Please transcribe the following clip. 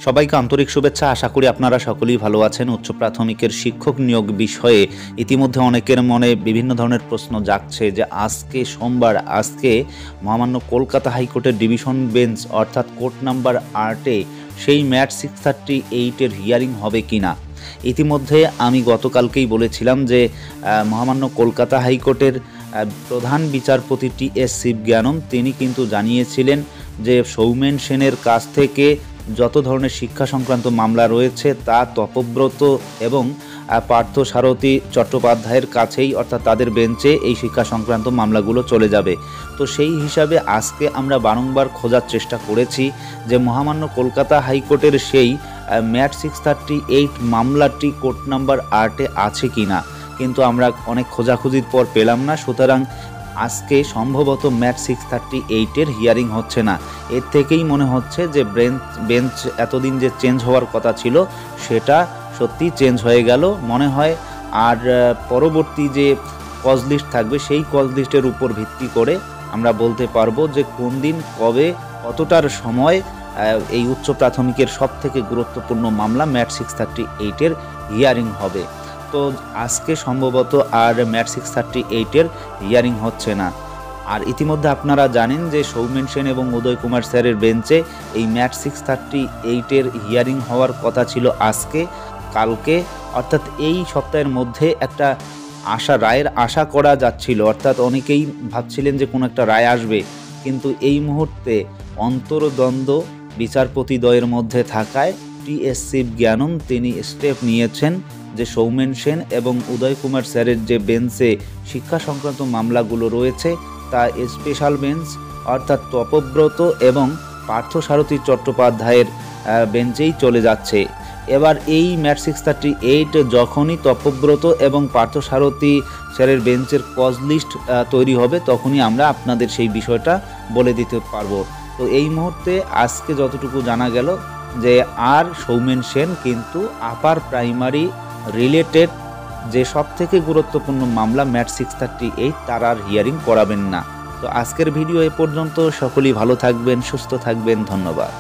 সবাইকে আন্তরিক শুভেচ্ছা। আশা করি আপনারা সকলেই ভালো আছেন। উচ্চ প্রাথমিকের শিক্ষক নিয়োগ বিষয়ে ইতিমধ্যে অনেকের মনে বিভিন্ন ধরনের প্রশ্ন জাগছে যে আজকে সোমবার মহামান্য কলকাতা হাইকোর্টের ডিভিশন বেঞ্চ অর্থাৎ কোর্ট নাম্বার 8-এ সেই ম্যাট 638-এর হিয়ারিং হবে কিনা। ইতিমধ্যে আমি গতকালকেই বলেছিলাম যে মহামান্য কলকাতা হাইকোর্টের প্রধান বিচারপতি টি.এস. শিবজ্ঞানম তিনি কিন্তু জানিয়েছিলেন যে সৌমেন সেনের কাছ থেকে যত ধরনের শিক্ষা সংক্রান্ত মামলা রয়েছে তা তপব্রত এবং পার্থসারথী চট্টোপাধ্যায়ের কাছেই অর্থাৎ তাদের বেঞ্চে এই শিক্ষা সংক্রান্ত মামলাগুলো চলে যাবে। তো সেই হিসাবে আজকে আমরা বারংবার খোঁজার চেষ্টা করেছি যে মহামান্য কলকাতা হাইকোর্টের সেই ম্যাট 638 মামলাটি কোর্ট নাম্বার 8-এ আছে কিনা, কিন্তু আমরা অনেক খোঁজাখুঁজির পর পেলাম না। সুতরাং আজকে সম্ভবত ম্যাট 638-এর হিয়ারিং হচ্ছে না। এর থেকেই মনে হচ্ছে যে বেঞ্চ এতদিন যে চেঞ্জ হওয়ার কথা ছিল সেটা সত্যি চেঞ্জ হয়ে গেল মনে হয়। আর পরবর্তী যে কজ লিস্ট থাকবে সেই কজ লিস্টের উপর ভিত্তি করে আমরা বলতে পারবো যে কোন দিন কবে কতটার সময় এই উচ্চ প্রাথমিকের সবথেকে গুরুত্বপূর্ণ মামলা ম্যাট 638-এর হিয়ারিং হবে। তো আজকে সম্ভবত আর ম্যাট 638-এর হিয়ারিং হচ্ছে না। আর ইতিমধ্যে আপনারা জানেন যে সৌমেন সেন এবং উদয় কুমার স্যারের বেঞ্চে এই ম্যাট 638-এর হিয়ারিং হওয়ার কথা ছিল কালকে অর্থাৎ এই সপ্তাহের মধ্যে একটা রায়ের আশা করা যাচ্ছিল, অর্থাৎ অনেকেই ভাবছিলেন যে কোনো একটা রায় আসবে। কিন্তু এই মুহূর্তে অন্তর্দ্বন্দ্ব বিচারপতিদ্বয়ের মধ্যে থাকায় টি.এস. শিবজ্ঞানম তিনি স্টেপ নিয়েছেন যে সৌমেন সেন এবং উদয় কুমার স্যারের যে বেঞ্চে শিক্ষা সংক্রান্ত মামলাগুলো রয়েছে তা স্পেশাল বেঞ্চ অর্থাৎ তপব্রত এবং পার্থসারথী চট্টোপাধ্যায়ের বেঞ্চেই চলে যাচ্ছে। এবার এই ম্যাট 638 যখনই তপব্রত এবং পার্থসারথী স্যারের বেঞ্চের কজ লিস্ট তৈরি হবে তখনই আমরা আপনাদের সেই বিষয়টা বলে দিতে পারবো। তো এই মুহূর্তে আজকে যতটুকু জানা গেল যে আর সৌমেন সেন কিন্তু আপার প্রাইমারি রিলেটেড যে সবথেকে গুরুত্বপূর্ণ মামলা ম্যাট 638 তার আর হিয়ারিং করাবেন না। তো আজকের ভিডিও এ পর্যন্ত। সকলেই ভালো থাকবেন, সুস্থ থাকবেন। ধন্যবাদ।